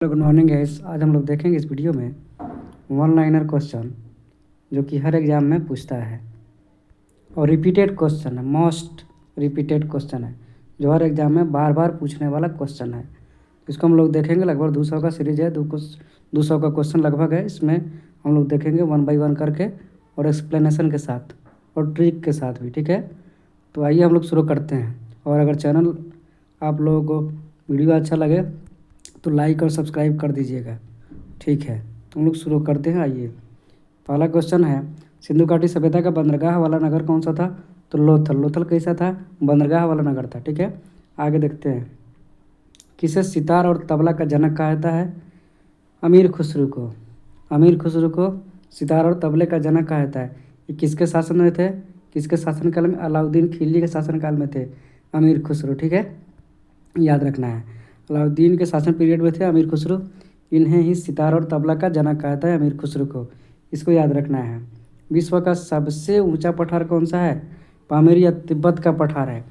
Good morning guys. आज हम लोग देखेंगे इस वीडियो में वन लाइनर क्वेश्चन जो कि हर एग्जाम में पूछता है और रिपीटेड क्वेश्चन है, मोस्ट रिपीटेड क्वेश्चन है जो हर एग्जाम में बार बार पूछने वाला क्वेश्चन है। इसको हम लोग देखेंगे। लगभग 200 का सीरीज है, 200 का क्वेश्चन लगभग है। इसमें हम लोग देखेंगे 1 बाय 1 करके और एक्सप्लेनेशन के साथ और ट्रिक के साथ भी। ठीक है, तो आइए हम लोग शुरू करते हैं। और अगर चैनल आप लोगों को वीडियो अच्छा लगे तो लाइक और सब्सक्राइब कर दीजिएगा। ठीक है, तो हम लोग शुरू करते हैं। आइए, पहला क्वेश्चन है, सिंधु घाटी सभ्यता का बंदरगाह वाला नगर कौन सा था? तो लोथल। लोथल कैसा था? बंदरगाह वाला नगर था। ठीक है, आगे देखते हैं। किसे सितार और तबला का जनक कहा जाता है? अमीर खुसरो को। अमीर खुसरो को सितार और तबले का जनक कहा जाता है। ये किसके शासन में थे? किसके शासनकाल में? अलाउद्दीन खिलजी के शासनकाल में थे अमीर खुसरो। ठीक है, याद रखना है। अलाउद्दीन के शासन पीरियड में थे अमीर खुसरो। इन्हें ही सितार और तबला का जनक कहता है, अमीर खुसरो को। इसको याद रखना है। विश्व का सबसे ऊंचा पठार कौन सा है? पामीर या तिब्बत का पठार है।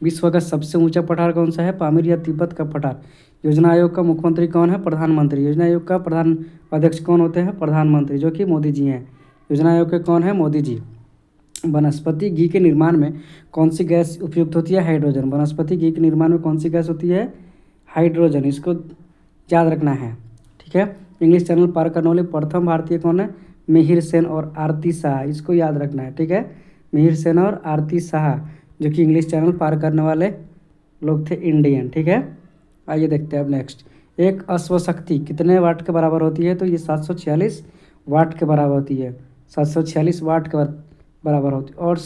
विश्व का सबसे ऊंचा पठार कौन सा है? पामीर या तिब्बत का पठार। योजना आयोग का मुख्यमंत्री कौन है? प्रधानमंत्री। योजना आयोग का प्रधान अध्यक्ष कौन होते हैं? प्रधानमंत्री, जो कि मोदी जी हैं। योजना आयोग के कौन है? मोदी जी। वनस्पति घी के निर्माण में कौन सी गैस उपयुक्त होती है? हाइड्रोजन। वनस्पति घी के निर्माण में कौन सी गैस होती है? हाइड्रोजन। इसको याद रखना है। ठीक है, इंग्लिश चैनल पार करने वाले प्रथम भारतीय कौन है? मिहिर सेन और आरती शाह। इसको याद रखना है। ठीक है, मिहिर सेन और आरती शाह जो कि इंग्लिश चैनल पार करने वाले लोग थे, इंडियन। ठीक है, आइए देखते हैं अब नेक्स्ट। एक अश्वशक्ति कितने वाट के बराबर होती है? तो ये 746 वाट के बराबर होती है। 746 वाट के बराबर होती है। और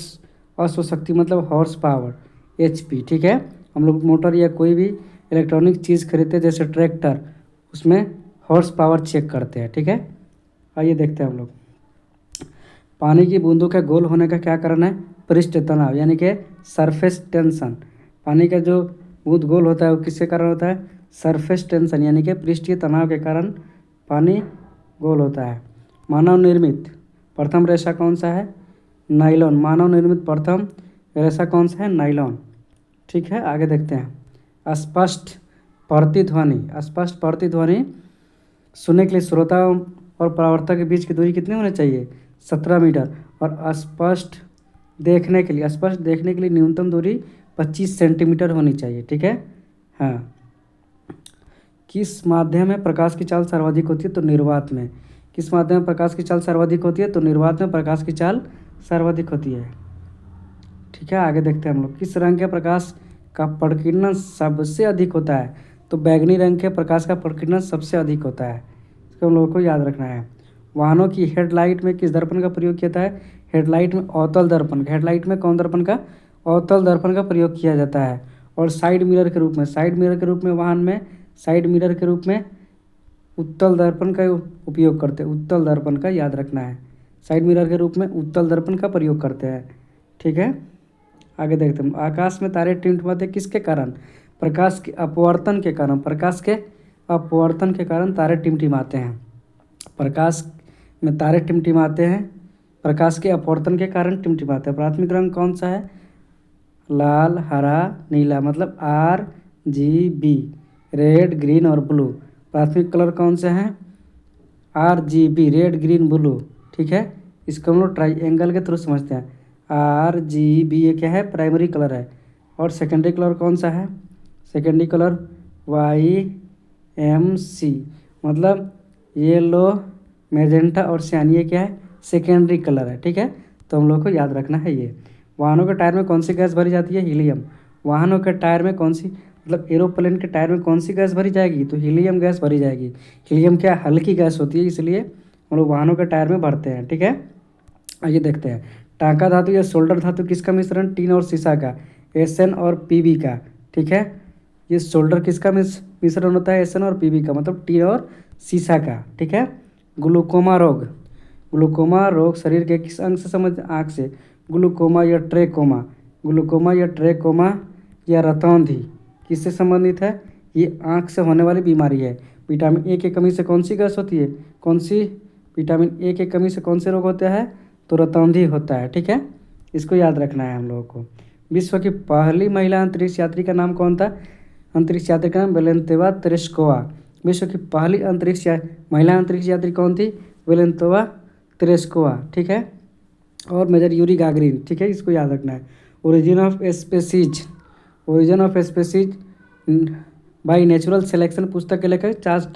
अश्वशक्ति मतलब हॉर्स पावर, HP। ठीक है, हम लोग मोटर या कोई भी इलेक्ट्रॉनिक चीज़ खरीदते हैं जैसे ट्रैक्टर, उसमें हॉर्स पावर चेक करते हैं। ठीक है, आइए देखते हैं हम लोग। पानी की बूंदों के गोल होने का क्या कारण है? पृष्ठ तनाव, यानी कि सरफेस टेंशन। पानी का जो बूंद गोल होता है वो किसके कारण होता है? सरफेस टेंशन, यानी कि पृष्ठीय तनाव के कारण पानी गोल होता है। मानव निर्मित प्रथम रेशा कौन सा है? नाइलॉन। मानव निर्मित प्रथम रेशा कौन सा है? नाइलॉन। ठीक है, आगे देखते हैं। स्पष्ट प्रतिध्वनि। स्पष्ट प्रतिध्वनि सुनने के लिए श्रोता और परावर्तक के बीच की दूरी कितनी होनी चाहिए? 17 मीटर। और स्पष्ट देखने के लिए न्यूनतम दूरी 25 सेंटीमीटर होनी चाहिए। ठीक है, हाँ। किस माध्यम में प्रकाश की चाल सर्वाधिक होती है? तो निर्वात में। किस माध्यम में प्रकाश की चाल सर्वाधिक होती है? तो निर्वात में प्रकाश की चाल सर्वाधिक होती है। ठीक है, आगे देखते हैं हम लोग। किस रंग के प्रकाश का प्रकीर्णन सबसे अधिक होता है? तो बैगनी रंग के प्रकाश का प्रकीर्णन सबसे अधिक होता है। इसको हम लोगों को याद रखना है। वाहनों की हेडलाइट में किस दर्पण का प्रयोग किया जाता है? हेडलाइट में अवतल दर्पण। हेडलाइट में कौन दर्पण का? अवतल दर्पण का प्रयोग किया जाता है। और साइड मिरर के रूप में वाहन में साइड मिरर के रूप में उत्तल दर्पण का उपयोग करते हैं। उत्तल दर्पण का याद रखना है। साइड मिरर के रूप में उत्तल दर्पण का प्रयोग करते हैं। ठीक है, आगे देखते हैं। आकाश में तारे टिमटिमाते किसके कारण? प्रकाश के अपवर्तन के कारण। प्रकाश के अपवर्तन के कारण तारे टिमटिमाते हैं। प्रकाश में तारे टिमटिमाते हैं प्रकाश के अपवर्तन के कारण टिमटिमाते हैं। प्राथमिक रंग कौन सा है? लाल, हरा, नीला, मतलब RGB, रेड, ग्रीन और ब्लू। प्राथमिक कलर कौन से हैं? RGB, red, green, blue. ठीक है, इसको हम लोग ट्राइएंगल के थ्रू समझते हैं। RGB ये क्या है? प्राइमरी कलर है। और सेकेंडरी कलर कौन सा है? सेकेंडरी कलर YMC, मतलब येलो, मैजेंटा और सियान, ये क्या है? सेकेंडरी कलर है। ठीक है, तो हम लोग को याद रखना है ये। वाहनों के टायर में कौन सी गैस भरी जाती है? हीलियम। वाहनों के टायर में कौन सी, मतलब एरोप्लेन के टायर में कौन सी गैस भरी जाएगी? तो हीलियम गैस भरी जाएगी। हीलियम क्या? हल्की गैस होती है, इसलिए हम लोग वाहनों के टायर में भरते हैं। ठीक है, आइए देखते हैं। टांका धातु या सोल्डर धातु किसका मिश्रण? टीन और सीसा का, SN और PB का। ठीक है, ये सोल्डर किसका मिश्रण होता है? SN और PB का, मतलब टीन और सीसा का। ठीक है, ग्लूकोमा रोग। ग्लूकोमा रोग शरीर के किस अंग से संबंधित? आँख से। ग्लूकोमा या ट्रेकोमा, ग्लूकोमा या ट्रेकोमा या रतौंधी किससे संबंधित है? ये आँख से होने वाली बीमारी है। विटामिन A की कमी से कौन सी गैस होती है? विटामिन A की कमी से कौन से रोग होता है? तो रतौंधी होता है। ठीक है, इसको याद रखना है हम लोगों को। विश्व की पहली महिला अंतरिक्ष यात्री का नाम कौन था? अंतरिक्ष यात्री का नाम वेलेंतिना तेरेस्कोवा। विश्व की पहली महिला अंतरिक्ष यात्री कौन थी? वेलेंतोवा तेरेस्कोवा, ठीक है। और मेजर यूरी गागरिन, ठीक है, इसको याद रखना है। Origin of species by natural selection पुस्तक के लेखक चार्ल्स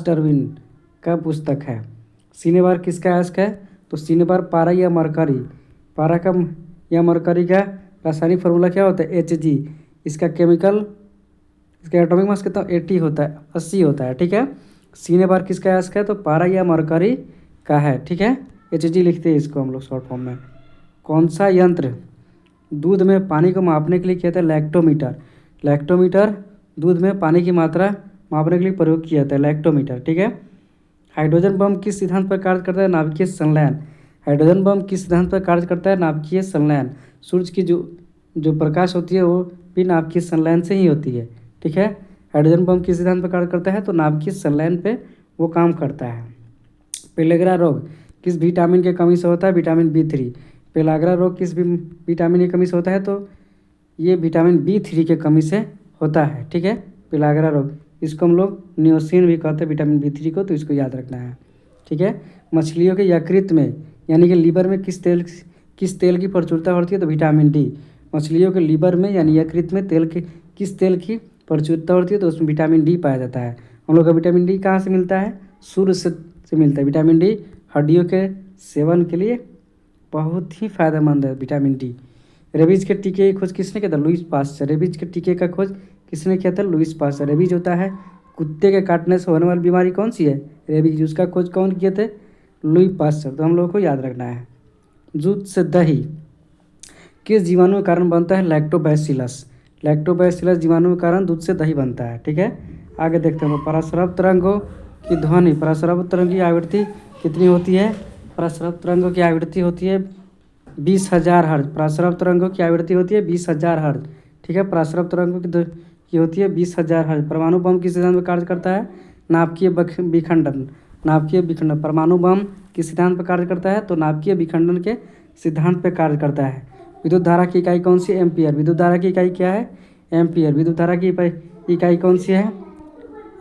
डार्विन का पुस्तक है। सिनेबार किसका अयस्क है? तो सिनेबार पारा या मरकरी, पारा का या मरकरी का रासायनिक फार्मूला क्या होता है? Hg। इसका एटॉमिक मास कितना? 80 होता है, 80 होता है, ठीक है। सिनेबार किसका अयस्क है? तो पारा या मरकरी का है, ठीक है। Hg लिखते हैं इसको हम लोग शॉर्ट फॉर्म में। कौन सा यंत्र दूध में पानी को मापने के लिए किया था? लैक्टोमीटर दूध में पानी की मात्रा मापने के लिए प्रयोग किया जाता है, लैक्टोमीटर, ठीक है। हाइड्रोजन बम किस सिद्धांत पर कार्य करता है? नाभिकीय संलयन। हाइड्रोजन बम किस सिद्धांत पर कार्य करता है? नाभिकीय संलयन। सूर्य की जो प्रकाश होती है वो भी नाभिकीय संलयन से ही होती है, ठीक है। हाइड्रोजन बम किस सिद्धांत पर कार्य करता है? तो नाभिकीय संलयन पे वो काम करता है। पेलेग्रा रोग किस विटामिन की कमी से होता है? Vitamin B3। पेलाग्रा रोग किस विटामिन की कमी से होता है? तो ये विटामिन B3 की कमी से होता है, ठीक है। पेलाग्रा रोग, इसको हम लोग नियोसिन भी कहते हैं विटामिन B3 को, तो इसको याद रखना है, ठीक है। मछलियों के यकृत में यानी कि लीवर में किस तेल की प्रचुरता होती है? तो विटामिन D। मछलियों के लीवर में यानी यकृत में किस तेल की प्रचुरता होती है? तो उसमें विटामिन D पाया जाता है। हम लोग का विटामिन D कहाँ से मिलता है? सूर्य से मिलता है। विटामिन D हड्डियों के सेवन के लिए बहुत ही फायदेमंद है विटामिन D। रेबीज के टीके की खोज किसने किया था? Lewis pasture. रेबीज के टीके का खोज किसने किया था? Lewis pasture. रेबीज होता है कुत्ते के काटने से होने वाली बीमारी, कौन सी है? रेबीज। उसका खोज कौन किए थे? Lewis pasture. तो हम लोगों को याद रखना है। दूध से दही किस जीवाणु के कारण बनता है? लैक्टोबैसिलस। लैक्टोबैसिलस जीवाणु के कारण दूध से दही बनता है, ठीक है। आगे देखते हैं पराश्रव तरंगों की ध्वनि, पराश्रव तरंग की आवृत्ति कितनी होती है? पराश्रव तरंगों की आवृत्ति होती है 20,000 हर्ट्ज। पराश्रव तरंगों की आवृत्ति होती है 20,000 हर्ट्ज, ठीक है। पराश्रव तरंगों की होती है 20,000 हर्ट्ज। परमाणु बम किस सिद्धांत पर कार्य करता है? नाभिकीय विखंडन। परमाणु बम किस सिद्धांत पर कार्य करता है? तो नाभिकीय विखंडन के सिद्धांत पर कार्य करता है। विद्युत धारा की इकाई कौन सी? एम्पियर। विद्युत धारा की इकाई क्या है? एम्पियर। विद्युत धारा की इकाई कौन सी है?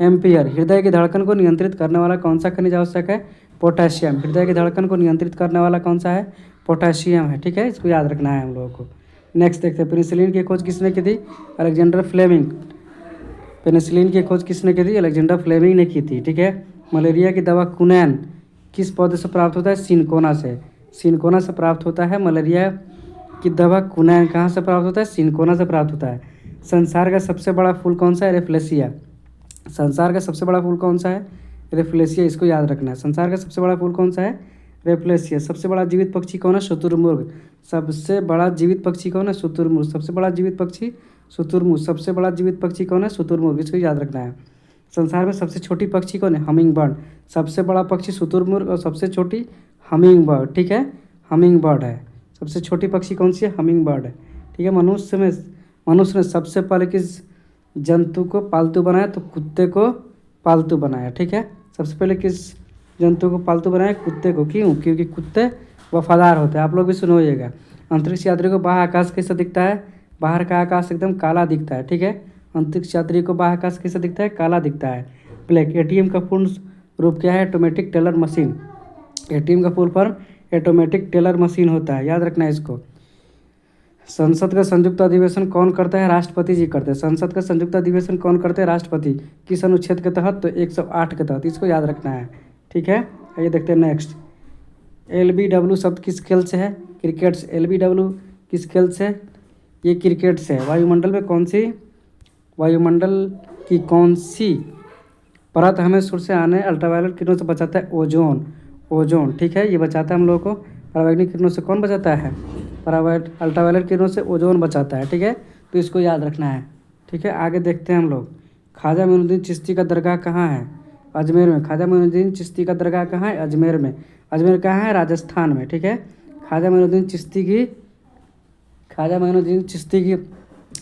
एम्पियर। हृदय की धड़कन को नियंत्रित करने वाला कौन सा खनिज आवश्यक है? पोटेशियम। हृदय की धड़कन को नियंत्रित करने वाला कौन सा है? पोटेशियम है, ठीक है। इसको याद रखना है हम लोगों को। नेक्स्ट देखते हैं पेनिसिलिन की खोज किसने की थी? Alexander Fleming. पेनिसिलिन की खोज किसने की थी? अलेक्जेंडर फ्लेमिंग ने की थी, ठीक है। मलेरिया की दवा क्विनैन किस पौधे से प्राप्त होता है? सिनकोना से। सिनकोना से प्राप्त होता है मलेरिया की दवा क्विनैन। कहाँ से प्राप्त होता है? सिनकोना से प्राप्त होता है। संसार का सबसे बड़ा फूल कौन सा है? रेफ्लेशिया। संसार का सबसे बड़ा फूल कौन सा है? रेफ्लेशिया। इसको याद रखना है। संसार का सबसे बड़ा फूल कौन सा है? रेफ्लेशिया। सबसे बड़ा जीवित पक्षी कौन है? शुतुरमुर्ग। सबसे बड़ा जीवित पक्षी कौन है? शुतुरमुर्ग। सबसे बड़ा जीवित पक्षी शुतुरमुर्ग। सबसे बड़ा जीवित पक्षी कौन है? शुतुरमुर्ग। इसको याद रखना है। संसार में सबसे छोटी पक्षी कौन है? Humming bird. सबसे बड़ा पक्षी शुतुरमुर्ग और सबसे छोटी हमिंग बर्ड, ठीक है। हमिंग बर्ड है सबसे छोटी पक्षी, कौन सी है? हमिंग बर्ड है, ठीक है। मनुष्य ने सबसे पहले किस जंतु को पालतू बनाया? तो कुत्ते को पालतू बनाया, ठीक है। सबसे पहले किस जंतु को पालतू बनाया? कुत्ते को। क्यों? क्योंकि कुत्ते वफादार होते हैं। आप लोग भी सुनोइएगा। अंतरिक्ष यात्री को बाह्य आकाश कैसा दिखता है? बाहर का आकाश एकदम काला दिखता है, ठीक है। अंतरिक्ष यात्री को बाह्य आकाश कैसा दिखता है? काला दिखता है, ब्लैक। एटीएम का पूर्ण रूप क्या है? Automatic teller machine. एटीएम का full form automatic teller machine होता है, याद रखना है इसको। संसद का संयुक्त अधिवेशन कौन करता है? राष्ट्रपति जी करते हैं। संसद का संयुक्त अधिवेशन कौन करते हैं? राष्ट्रपति। किस अनुच्छेद के तहत? तो 108 के तहत। इसको याद रखना है, ठीक है। आइए देखते हैं नेक्स्ट। LBW शब्द किस खेल से है? क्रिकेट से। LBW किस खेल से? ये क्रिकेट से है। वायुमंडल की कौन सी परत हमें सूर्य से आने अल्ट्रावायलेट किरणों से बचाता है? ओजोन, ठीक है। ये बचाता है हम लोगों को परावैंगनिक किरणों से। कौन बचाता है? अल्ट्रावायलेट किरणों से ओजोन बचाता है, ठीक है। तो इसको याद रखना है, ठीक है। आगे देखते हैं हम लोग। ख्वाजा मोइनुद्दीन चिश्ती का दरगाह कहाँ है? अजमेर में। ख्वाजा मोइनुद्दीन चिश्ती का दरगाह कहाँ है? अजमेर में। अजमेर कहाँ है? राजस्थान में, ठीक है। ख्वाजा मोइनुद्दीन चिश्ती की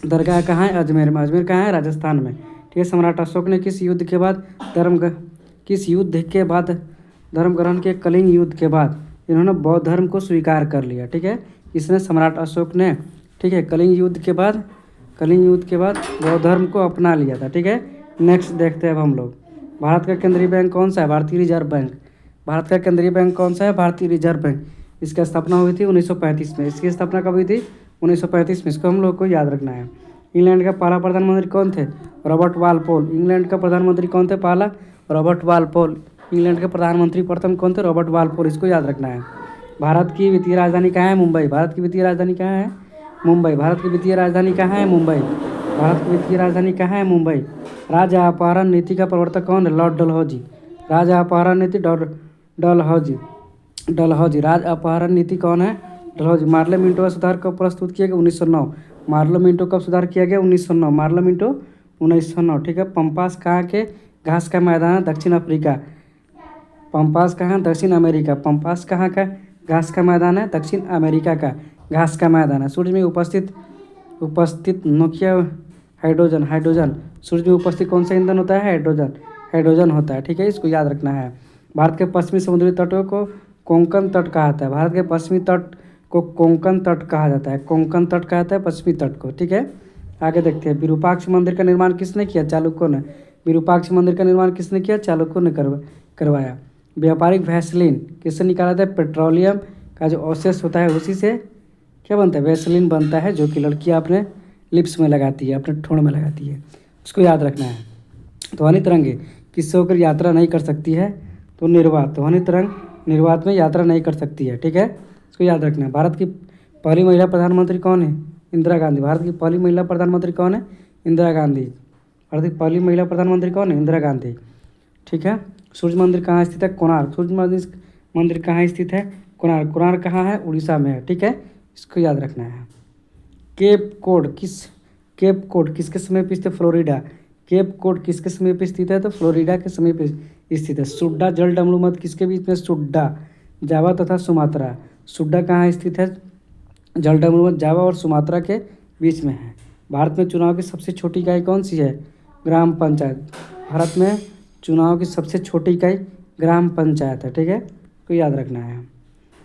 दरगाह कहाँ है? अजमेर में। अजमेर कहाँ है? राजस्थान में, ठीक है। सम्राट अशोक ने किस युद्ध के बाद धर्म ग्रहण के? कलिंग युद्ध के बाद इन्होंने बौद्ध धर्म को स्वीकार कर लिया, ठीक है। इसने सम्राट अशोक ने, ठीक है, कलिंग युद्ध के बाद बौद्ध धर्म को अपना लिया था, ठीक है। नेक्स्ट देखते हैं अब हम लोग, भारत का केंद्रीय बैंक कौन सा है? भारतीय रिजर्व बैंक। भारत का केंद्रीय बैंक कौन सा है? भारतीय रिजर्व बैंक। इसकी स्थापना हुई थी 1935 में। इसकी स्थापना कब हुई थी? 1935 में। इसको हम लोग को याद रखना है। इंग्लैंड का पहला प्रधानमंत्री कौन थे? Robert Walpole. इंग्लैंड का प्रधानमंत्री कौन थे पहला? Robert Walpole. इंग्लैंड के प्रधानमंत्री प्रथम कौन थे? Robert Walpole. इसको याद रखना है। भारत की वित्तीय राजधानी कहाँ है? मुंबई। भारत की वित्तीय राजधानी कहाँ है? मुंबई। भारत की वित्तीय राजधानी कहाँ है? मुंबई। भारत की वित्तीय राजधानी कहाँ है? मुंबई। राज्य अपहरण नीति का प्रवर्तक कौन है? लॉर्ड डलहौजी। राज्य अपहरण नीति डलहौजी। डलहौजी। राज्य अपहरण नीति कौन है? डलहौजी। मार्ले मिंटो का सुधार कब प्रस्तुत किया गया? 1909। मार्लो मिंटो कब सुधार किया गया? 1909। Morley Minto 1909। ठीक है। पंपास कहाँ के घास का मैदान है? दक्षिण अफ्रीका। पंपास कहाँ? दक्षिण अमेरिका। पंपास कहाँ का घास का मैदान है? दक्षिण अमेरिका का घास का मैदान है। सूर्य में उपस्थित मुख्य हाइड्रोजन। सूर्य में उपस्थित कौन सा ईंधन होता है? हाइड्रोजन होता है। ठीक है, इसको याद रखना है। भारत के पश्चिमी समुद्री तटों को कोंकण तट कहा जाता है। भारत के पश्चिमी तट को कोंकण तट कहा जाता है। कोंकण तट कहा जाता है पश्चिमी तट को। ठीक है, आगे देखते हैं। विरूपाक्ष मंदिर का निर्माण किसने किया? चालुक्यों ने। विरूपाक्ष मंदिर का निर्माण किसने किया? चालुक्यों ने करवाया। व्यापारिक वैसलीन किससे निकाला जाता है? पेट्रोलियम का जो अवशेष होता है उसी से क्या बनता है? वैसलीन बनता है, जो कि लड़कियां अपने लिप्स में लगाती है, अपने ठोड़ में लगाती है। उसको याद रखना है। ध्वनि तरंगे किससे होकर यात्रा नहीं कर सकती है? तो निर्वात। ध्वनि तरंग निर्वात में यात्रा नहीं कर सकती है। ठीक है, इसको याद रखना है। भारत की पहली महिला प्रधानमंत्री कौन है? इंदिरा गांधी। भारत की पहली महिला प्रधानमंत्री कौन है? इंदिरा गांधी। भारत की पहली महिला प्रधानमंत्री कौन है? इंदिरा गांधी। ठीक है। सूर्य मंदिर कहाँ स्थित है? कोणार्क। सूर्य मंदिर कहाँ स्थित है? कोणार्क। कोणार्क कहाँ है? उड़ीसा में है। ठीक है, इसको याद रखना है। केप कोड किसके समीप स्थित है? फ्लोरिडा। केप कोड किसके समीप स्थित है? तो फ्लोरिडा के समीप स्थित है। सुड्डा जलडमरूमध्य किसके बीच में? सुड्डा, जावा तथा सुमात्रा। सुड्डा कहाँ स्थित है? जलडमरूमध्य जावा और सुमात्रा के बीच में है। भारत में चुनाव की सबसे छोटी इकाई कौन सी है? ग्राम पंचायत। भारत में चुनाव की सबसे छोटी इकाई ग्राम पंचायत है। ठीक है, तो याद रखना है।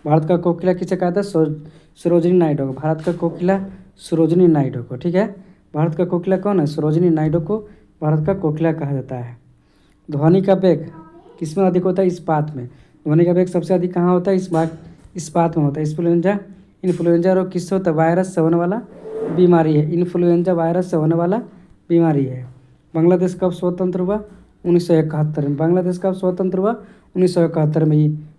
भारत का कोकिला किसे कहा था? सरोजिनी नायडू को। भारत का कोकिला सरोजिनी नायडू को। ठीक है, भारत का कोकिला कौन है? सरोजिनी नायडू को भारत का कोकिला कहा जाता है। ध्वनि का वेग किसमें अधिक होता है? इस्पात में। ध्वनि का वेग सबसे अधिक कहाँ होता है? इस्पात में होता है। इन्फ्लुएंजा रोग किससे होता है? वायरस से होने वाला बीमारी है। इन्फ्लुएंजा वायरस से होने वाला बीमारी है। बांग्लादेश कब स्वतंत्र हुआ? 1971 में। बांग्लादेश कब स्वतंत्र हुआ? 1971 में।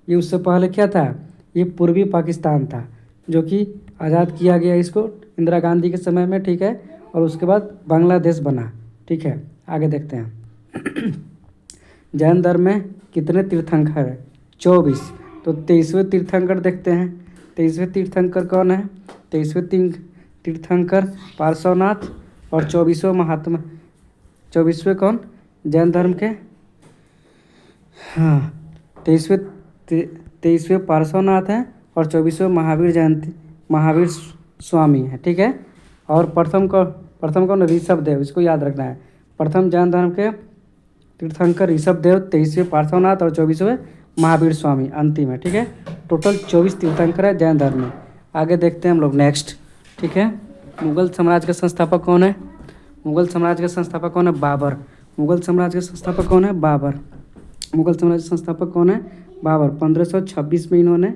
ये उससे पहले क्या था? ये पूर्वी पाकिस्तान था, जो कि आज़ाद किया गया इसको इंदिरा गांधी के समय में। ठीक है, और उसके बाद बांग्लादेश बना। ठीक है, आगे देखते हैं। जैन धर्म में कितने तीर्थंकर हैं? 24। तो 23वें तीर्थंकर देखते हैं। 23वें तीर्थंकर कौन है? 23वें तीर्थंकर पार्श्वनाथ। और 24वें महात्मा। 24वें कौन? जैन धर्म के, हाँ, 23वें पार्श्वनाथ हैं और 24वें महावीर स्वामी है। ठीक है, और प्रथम कौन? ऋषभ देव। इसको याद रखना है। प्रथम जैन धर्म के तीर्थंकर ऋषभ देव, 23वें पार्श्वनाथ और 24वें महावीर स्वामी अंतिम है। ठीक है, टोटल 24 तीर्थंकर है जैन धर्म में। आगे देखते हैं हम लोग नेक्स्ट। ठीक है, मुगल साम्राज्य का संस्थापक कौन है? मुगल साम्राज्य का संस्थापक कौन है? बाबर। मुगल साम्राज्य का संस्थापक कौन है? बाबर। मुगल साम्राज्य संस्थापक कौन है? बाबर। 1526 में इन्होंने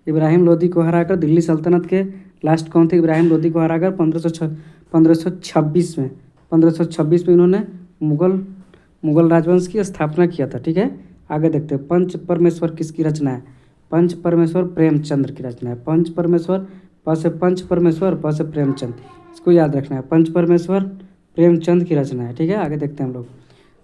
इब्राहिम लोदी को हराकर, दिल्ली सल्तनत के लास्ट कौन थे? इब्राहिम लोदी को हराकर 1526 में इन्होंने मुगल राजवंश की स्थापना किया था। ठीक है, आगे देखते हैं। पंच परमेश्वर किसकी रचना है? पंच परमेश्वर प्रेमचंद्र की रचना है। पंच परमेश्वर, प से पंच परमेश्वर, प से प्रेमचंद। इसको याद रखना है। पंच परमेश्वर प्रेमचंद की रचना है। ठीक है, आगे देखते हैं हम लोग।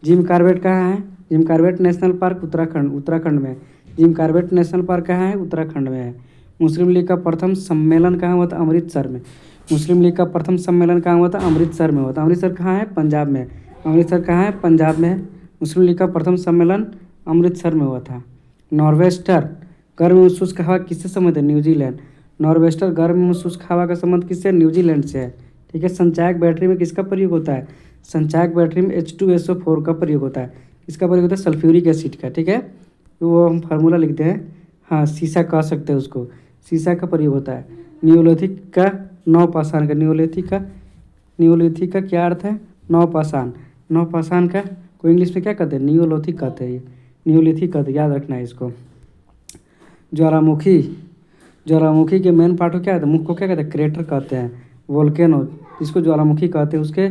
जिम कॉर्बेट कहाँ है? Jim Corbett national park Uttarakhand में। जिम कॉर्बेट नेशनल पार्क कहाँ है? उत्तराखंड में है। मुस्लिम लीग का प्रथम सम्मेलन कहाँ हुआ था? अमृतसर में। मुस्लिम लीग का प्रथम सम्मेलन कहाँ हुआ था? अमृतसर में हुआ था। अमृतसर कहाँ है? पंजाब में। अमृतसर कहाँ है? पंजाब में है। मुस्लिम लीग का प्रथम सम्मेलन अमृतसर में हुआ था। नॉर्वेस्टर गर्म एवं शुष्क हवा किससे संबंधित है? न्यूजीलैंड। नॉर्वेस्टर गर्म एवं शुष्क हवा का संबंध किससे? न्यूजीलैंड से है। ठीक है, संचायक बैटरी में किसका प्रयोग होता है? संचायक बैटरी में H2SO4 का प्रयोग होता है। किसका प्रयोग होता है? सल्फ्यूरिक एसिड का। ठीक है, वो हम फार्मूला लिखते हैं, हाँ, सीसा कह सकते हैं उसको। सीसा का प्रयोग होता है। नियोलिथिक का नवपाषाण का। नियोलिथिक का क्या अर्थ है? नवपाषाण। नवपाषाण का को इंग्लिश में क्या कहते हैं, नियोलिथिक कहते हैं, नियोलिथिक कहते हैं, याद रखना है इसको। ज्वालामुखी, ज्वालामुखी के मेन पार्ट को क्या कहते हैं, मुख को क्या कहते हैं, क्रेटर कहते हैं। वोल्केनो जिसको ज्वालामुखी कहते हैं उसके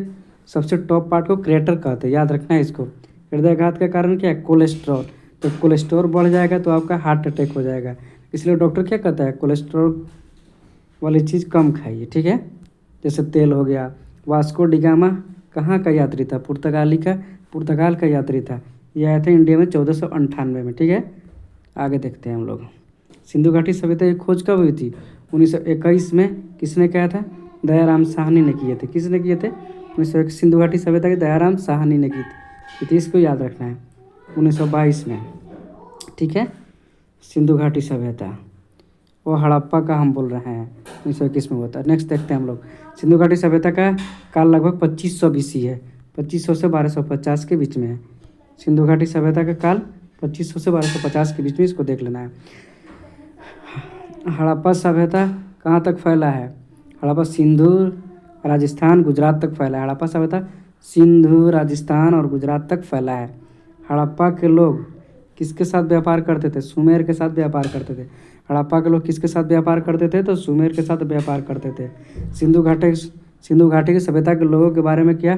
सबसे टॉप पार्ट को क्रेटर कहते हैं, याद रखना है इसको। हृदयाघात का कारण क्या है, कोलेस्ट्रॉल। तो कोलेस्ट्रॉल बढ़ जाएगा तो आपका हार्ट अटैक हो जाएगा, इसलिए डॉक्टर क्या कहता है, कोलेस्ट्रॉल वाली चीज़ कम खाइए, ठीक है। जैसे तेल हो गया। वास्को डिगामा कहाँ का यात्री था, पुर्तगाल का यात्री था। ये आया था इंडिया में 1498 में, ठीक है। आगे देखते हैं हम लोग। सिंधु घाटी सभ्यता की खोज कब हुई थी, 1921 में। किसने किया था, दयाराम साहनी ने किए थे। किसने किए थे, 1921 सिंधु घाटी सभ्यता की दयाराम साहनी ने की थी। इसको याद रखना है, 1922 में, ठीक है। सिंधु घाटी सभ्यता वो हड़प्पा का हम बोल रहे हैं, 1921 में हुआ था। नेक्स्ट देखते हैं हम लोग। सिंधु घाटी सभ्यता का काल लगभग 2500 BC है, 2500 से 1250 के बीच में है। सिंधु घाटी सभ्यता का काल 2500 से 1250 के बीच में, इसको देख लेना है। हड़प्पा सभ्यता कहाँ तक फैला है, हड़प्पा सिंधु राजस्थान गुजरात तक फैला है। हड़प्पा सभ्यता सिंधु राजस्थान और गुजरात तक फैला है। हड़प्पा के लोग किसके साथ व्यापार करते थे, सुमेर के साथ व्यापार करते थे। हड़प्पा के लोग किसके साथ व्यापार करते थे, तो सुमेर के साथ व्यापार करते थे। सिंधु घाटी की सभ्यता के लोगों के बारे में क्या,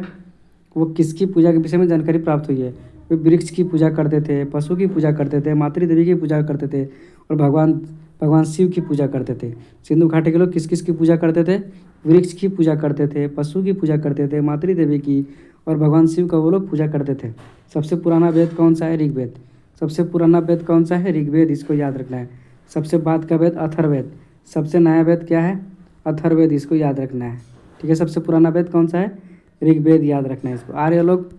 वो किसकी पूजा के विषय में जानकारी प्राप्त हुई है। वे वृक्ष की पूजा करते थे, पशु की पूजा करते थे, मातृ देवी की पूजा करते थे और भगवान शिव की पूजा करते थे। सिंधु घाटी के लोग किस किस की पूजा करते थे, वृक्ष की पूजा करते थे, पशु की पूजा करते थे, मातृ देवी की और भगवान शिव का वो लोग पूजा करते थे। सबसे पुराना वेद कौन सा है, ऋग्वेद। सबसे पुराना वेद कौन सा है, ऋग्वेद, इसको याद रखना है। सबसे बाद का वेद अथर्ववेद। सबसे नया वेद क्या है, अथर्ववेद, इसको याद रखना है, ठीक है। सबसे पुराना वेद कौन सा है, ऋग्वेद, याद रखना है इसको। आर्य लोग